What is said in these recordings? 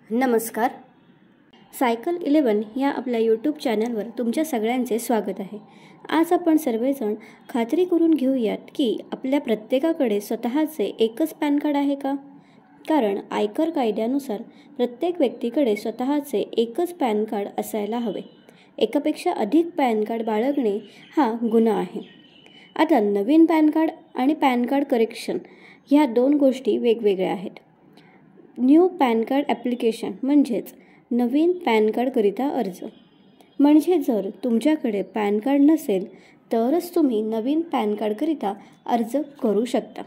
नमस्कार. सायकल 11 या आपल्या यूट्यूब चॅनलवर तुमच्या सगळ्यांचे स्वागत आहे. आज आपण सर्वजण खात्री करून घेऊयात की आपल्या प्रत्येकाकडे स्वतःचे एकच पॅन कार्ड आहे का? कारण आयकर कायद्यानुसार प्रत्येक व्यक्तीकडे स्वतःचे एकच पॅन कार्ड असायला हवे. एकापेक्षा अधिक पॅन कार्ड बाळगणे हा गुन्हा आहे. आता नवीन पॅन कार्ड आणि पॅन कार्ड करेक्शन ह्या दोन गोष्टी वेगवेगळ्या आहेत. न्यू पॅन कार्ड ॲप्लिकेशन म्हणजेच नवीन पॅन कार्डकरिता अर्ज. म्हणजे जर तुमच्याकडे पॅन कार्ड नसेल तरच तुम्ही नवीन पॅन कार्डकरिता अर्ज करू शकता.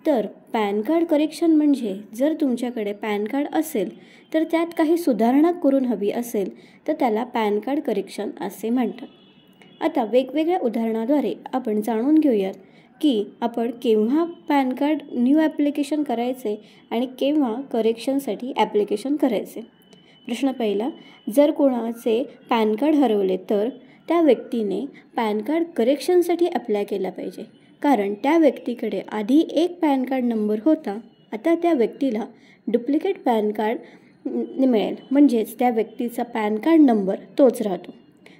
तर पॅन कार्ड करेक्शन म्हणजे जर तुमच्याकडे पॅन कार्ड असेल तर त्यात काही सुधारणा करून हवी असेल तर त्याला पॅन कार्ड करेक्शन असे म्हणतात. आता वेगवेगळ्या उदाहरणाद्वारे आपण जाणून घेऊयात की आपण केव्हा पॅन कार्ड न्यू ॲप्लिकेशन करायचे आणि केव्हा करेक्शनसाठी ॲप्लिकेशन करायचे. प्रश्न पहिला, जर कोणाचे पॅन कार्ड हरवले तर त्या व्यक्तीने पॅन कार्ड करेक्शनसाठी अप्लाय केला पाहिजे. कारण त्या व्यक्तीकडे आधी एक पॅन कार्ड नंबर होता, आता त्या व्यक्तीला डुप्लिकेट पॅन कार्ड मिळेल, म्हणजेच त्या व्यक्तीचा पॅन कार्ड नंबर तोच राहतो.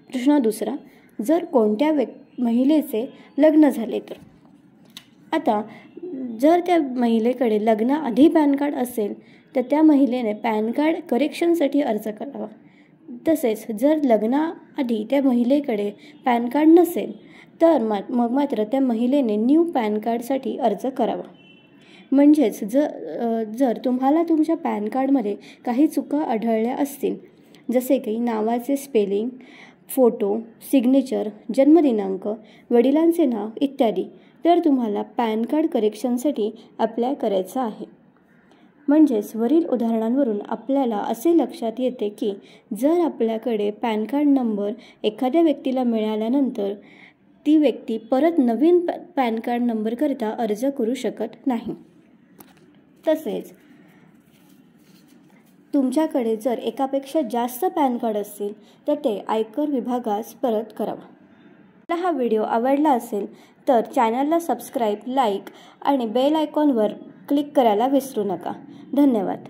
प्रश्न दुसरा, जर कोणत्या महिलेचे लग्न झाले तर. आता जर त्या महिलेकडे लग्नाआधी पॅन कार्ड असेल तर त्या महिलेने पॅन कार्ड करेक्शनसाठी अर्ज करावा. तसेच जर लग्नाआधी त्या महिलेकडे पॅन कार्ड नसेल तर मग मात्र त्या महिलेने न्यू पॅन कार्डसाठी अर्ज करावा. म्हणजेच जर तुम्हाला तुमच्या पॅन कार्डमध्ये काही चुका आढळल्या असतील, जसे की नावाचे स्पेलिंग, फोटो, सिग्नेचर, जन्मदिनांक, वडिलांचे नाव इत्यादी, तर तुम्हाला पॅन कार्ड करेक्शनसाठी अप्लाय करायचं आहे. म्हणजेच वरील उदाहरणांवरून आपल्याला असे लक्षात येते की जर आपल्याकडे पॅन कार्ड नंबर एखाद्या व्यक्तीला मिळाल्यानंतर ती व्यक्ती परत नवीन पॅन कार्ड नंबरकरिता अर्ज करू शकत नाही. तसेच तुमच्याकडे जर एकापेक्षा जास्त पॅन कार्ड असतील तर ते आयकर विभागास परत करावा. आपला हा व्हिडिओ आवडला असेल तर चॅनलला सबस्क्राईब, लाईक आणि बेल आयकॉनवर क्लिक करायला विसरू नका. धन्यवाद.